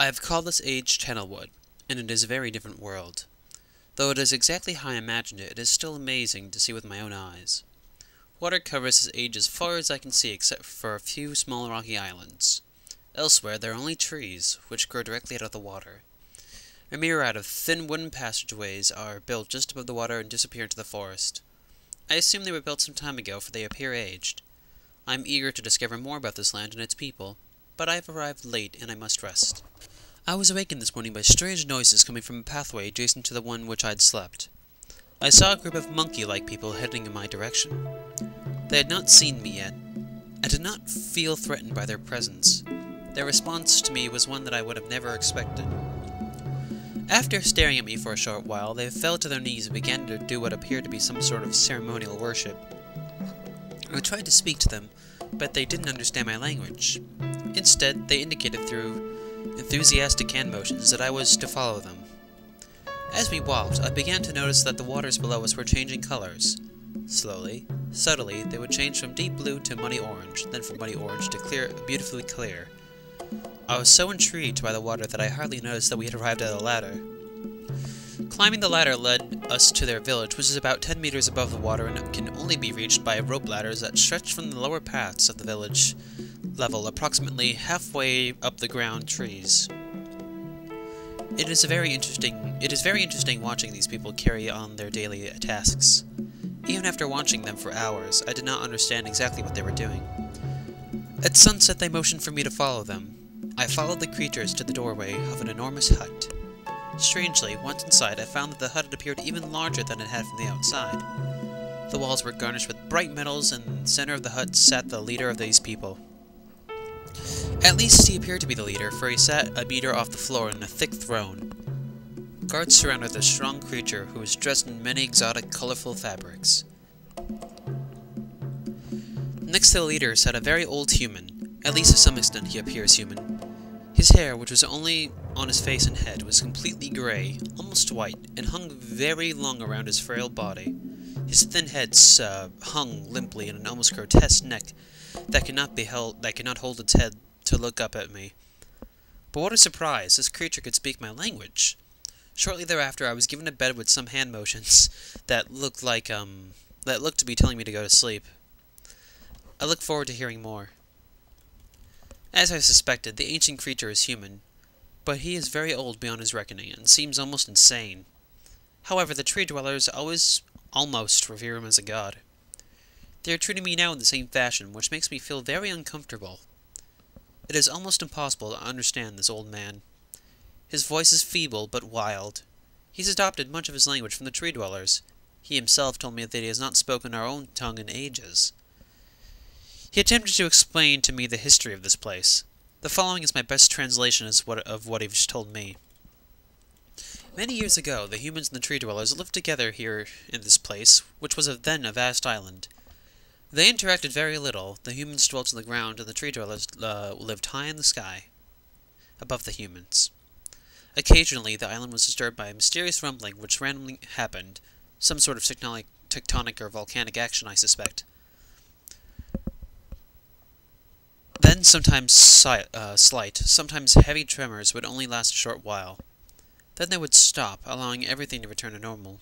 I have called this age Channelwood, and it is a very different world. Though it is exactly how I imagined it, it is still amazing to see with my own eyes. Water covers this age as far as I can see except for a few small rocky islands. Elsewhere there are only trees, which grow directly out of the water. A myriad of thin wooden passageways are built just above the water and disappear into the forest. I assume they were built some time ago, for they appear aged. I am eager to discover more about this land and its people, but I have arrived late and I must rest. I was awakened this morning by strange noises coming from a pathway adjacent to the one which I had slept. I saw a group of monkey-like people heading in my direction. They had not seen me yet. I did not feel threatened by their presence. Their response to me was one that I would have never expected. After staring at me for a short while, they fell to their knees and began to do what appeared to be some sort of ceremonial worship. I tried to speak to them, but they didn't understand my language. Instead, they indicated through enthusiastic hand motions that I was to follow them. As we walked, I began to notice that the waters below us were changing colors. Slowly, subtly, they would change from deep blue to muddy orange, then from muddy orange to beautifully clear. I was so intrigued by the water that I hardly noticed that we had arrived at a ladder. Climbing the ladder led us to their village, which is about 10 meters above the water and can only be reached by rope ladders that stretch from the lower paths of the village level approximately halfway up the ground trees. It is very interesting watching these people carry on their daily tasks. Even after watching them for hours, I did not understand exactly what they were doing. At sunset, they motioned for me to follow them. I followed the creatures to the doorway of an enormous hut. Strangely, once inside, I found that the hut had appeared even larger than it had from the outside. The walls were garnished with bright metals, and in the center of the hut sat the leader of these people. At least he appeared to be the leader, for he sat a meter off the floor in a thick throne. Guards surrounded the strong creature, who was dressed in many exotic, colorful fabrics. Next to the leader sat a very old human. At least to some extent he appears human. His hair, which was only on his face and head, was completely gray, almost white, and hung very long around his frail body. His thin head hung limply in an almost grotesque neck that could not hold its head to look up at me. But what a surprise! This creature could speak my language. Shortly thereafter, I was given a bed with some hand motions that looked to be telling me to go to sleep. I look forward to hearing more. As I suspected, the ancient creature is human, but he is very old beyond his reckoning, and seems almost insane. However, the tree dwellers almost revere him as a god. They are treating me now in the same fashion, which makes me feel very uncomfortable. It is almost impossible to understand this old man. His voice is feeble, but wild. He's adopted much of his language from the tree dwellers. He himself told me that he has not spoken our own tongue in ages. He attempted to explain to me the history of this place. The following is my best translation of what he told me. Many years ago, the humans and the tree dwellers lived together here in this place, which was then a vast island. They interacted very little. The humans dwelt on the ground, and the tree dwellers lived high in the sky, above the humans. Occasionally, the island was disturbed by a mysterious rumbling which randomly happened. Some sort of tectonic or volcanic action, I suspect. Then, sometimes slight, sometimes heavy tremors would only last a short while. Then they would stop, allowing everything to return to normal.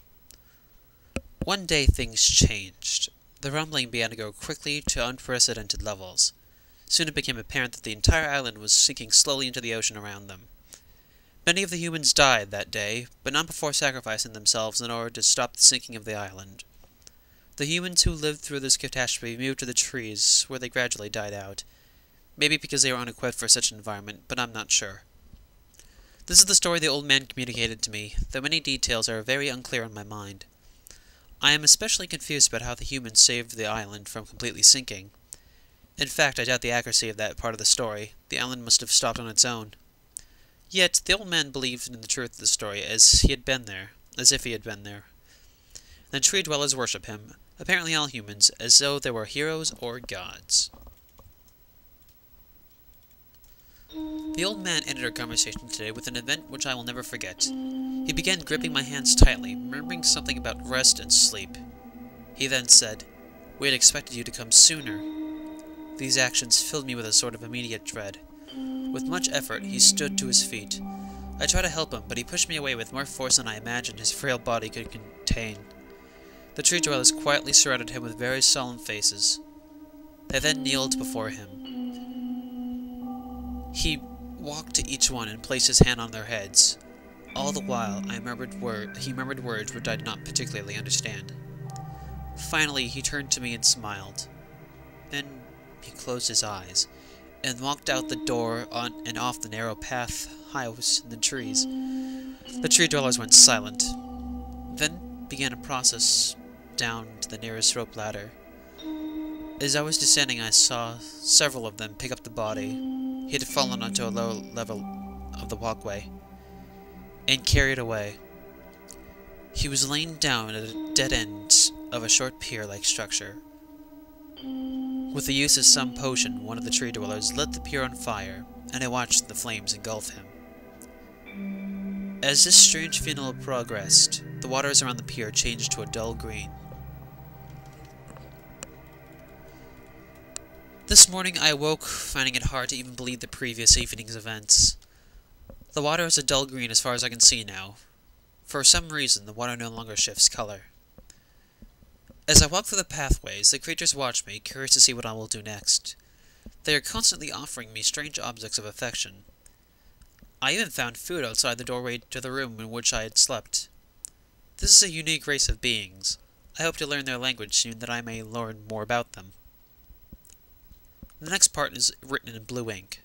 One day things changed. The rumbling began to go quickly to unprecedented levels. Soon it became apparent that the entire island was sinking slowly into the ocean around them. Many of the humans died that day, but not before sacrificing themselves in order to stop the sinking of the island. The humans who lived through this catastrophe moved to the trees, where they gradually died out. Maybe because they were unequipped for such an environment, but I'm not sure. This is the story the old man communicated to me, though many details are very unclear in my mind. I am especially confused about how the humans saved the island from completely sinking. In fact, I doubt the accuracy of that part of the story. The island must have stopped on its own. Yet, the old man believed in the truth of the story as if he had been there. And the tree dwellers worship him, apparently all humans, as though they were heroes or gods. The old man ended our conversation today with an event which I will never forget. He began gripping my hands tightly, murmuring something about rest and sleep. He then said, "We had expected you to come sooner." These actions filled me with a sort of immediate dread. With much effort, he stood to his feet. I tried to help him, but he pushed me away with more force than I imagined his frail body could contain. The tree dwellers quietly surrounded him with very solemn faces. They then kneeled before him. He walked to each one and placed his hand on their heads. All the while, he murmured words which I did not particularly understand. Finally, he turned to me and smiled. Then he closed his eyes and walked out the door and off the narrow path house in the trees. The tree dwellers went silent. Then began a process down to the nearest rope ladder. As I was descending, I saw several of them pick up the body. He had fallen onto a low level of the walkway and carried away. He was laying down at a dead end of a short pier-like structure. With the use of some potion, one of the tree dwellers lit the pier on fire, and I watched the flames engulf him. As this strange funeral progressed, the waters around the pier changed to a dull green. This morning I awoke, finding it hard to even believe the previous evening's events. The water is a dull green as far as I can see now. For some reason, the water no longer shifts color. As I walk through the pathways, the creatures watch me, curious to see what I will do next. They are constantly offering me strange objects of affection. I even found food outside the doorway to the room in which I had slept. This is a unique race of beings. I hope to learn their language soon that I may learn more about them. The next part is written in blue ink.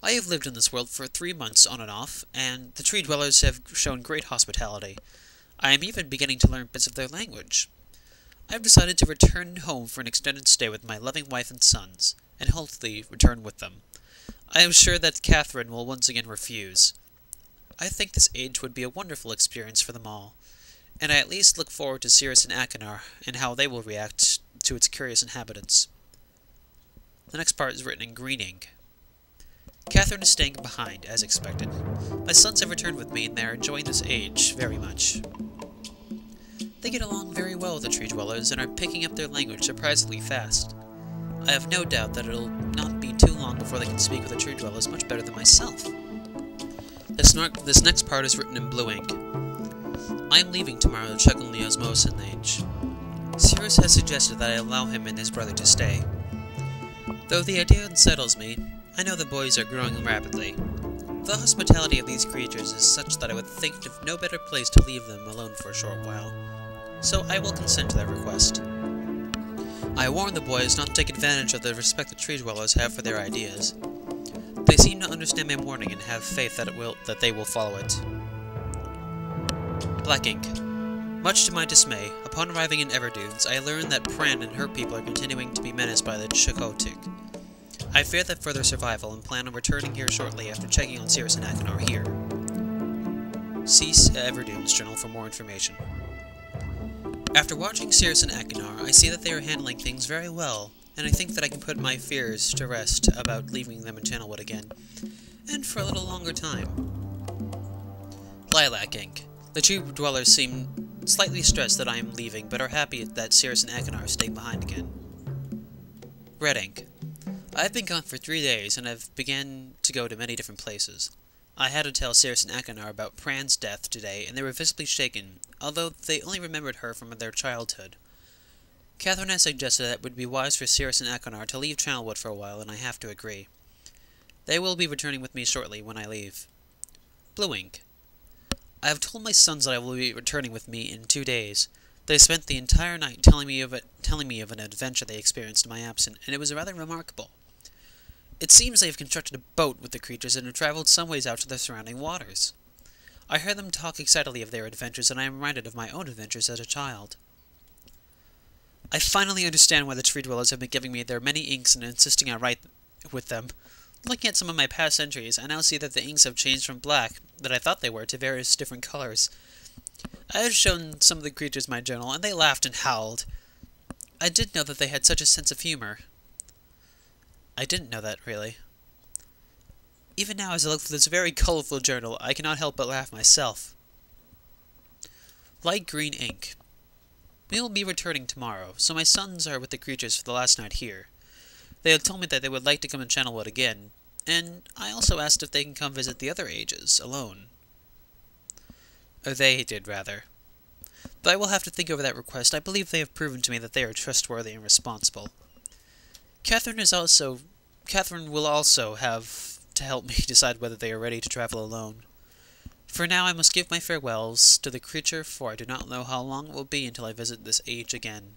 I have lived in this world for 3 months on and off, and the tree dwellers have shown great hospitality. I am even beginning to learn bits of their language. I have decided to return home for an extended stay with my loving wife and sons, and hopefully return with them. I am sure that Catherine will once again refuse. I think this age would be a wonderful experience for them all, and I at least look forward to Sirrus and Achenar, and how they will react to its curious inhabitants. The next part is written in green ink. Catherine is staying behind, as expected. My sons have returned with me, and they are enjoying this age very much. They get along very well with the tree dwellers, and are picking up their language surprisingly fast. I have no doubt that it'll not be too long before they can speak with the tree dwellers much better than myself. This next part is written in blue ink. I am leaving tomorrow to check on Leo's Mosin age. Sirrus has suggested that I allow him and his brother to stay. Though the idea unsettles me, I know the boys are growing rapidly. The hospitality of these creatures is such that I would think of no better place to leave them alone for a short while, so I will consent to their request. I warn the boys not to take advantage of the respect the tree dwellers have for their ideas. They seem to understand my warning and have faith that they will follow it. Black ink. Much to my dismay, upon arriving in Everdunes, I learned that Pran and her people are continuing to be menaced by the Chocotic. I fear their further survival and plan on returning here shortly after checking on Sirrus and Achenar here. See Everdunes Journal for more information. After watching Sirrus and Achenar, I see that they are handling things very well, and I think that I can put my fears to rest about leaving them in Channelwood again, and for a little longer time. Lilac ink. The tree dwellers seem slightly stressed that I am leaving, but are happy that Sirrus and Achenar are staying behind again. Red ink. I have been gone for 3 days, and have begun to go to many different places. I had to tell Sirrus and Achenar about Pran's death today, and they were visibly shaken, although they only remembered her from their childhood. Catherine has suggested that it would be wise for Sirrus and Achenar to leave Channelwood for a while, and I have to agree. They will be returning with me shortly when I leave. Blue ink. I have told my sons that I will be returning with me in 2 days. They spent the entire night telling me of an adventure they experienced in my absence, and it was rather remarkable. It seems they have constructed a boat with the creatures and have traveled some ways out to the surrounding waters. I heard them talk excitedly of their adventures, and I am reminded of my own adventures as a child. I finally understand why the tree dwellers have been giving me their many inks and insisting I write with them. Looking at some of my past entries, I now see that the inks have changed from black, that I thought they were, to various different colors. I have shown some of the creatures my journal, and they laughed and howled. I did know that they had such a sense of humor. I didn't know that, really. Even now, as I look through this very colorful journal, I cannot help but laugh myself. Light green ink. We will be returning tomorrow, so my sons are with the creatures for the last night here. They had told me that they would like to come to Channelwood again, And I also asked if they can come visit the other ages, alone. Or they did, rather. But I will have to think over that request. I believe they have proven to me that they are trustworthy and responsible. Catherine will also have to help me decide whether they are ready to travel alone. For now, I must give my farewells to the creature, for I do not know how long it will be until I visit this age again.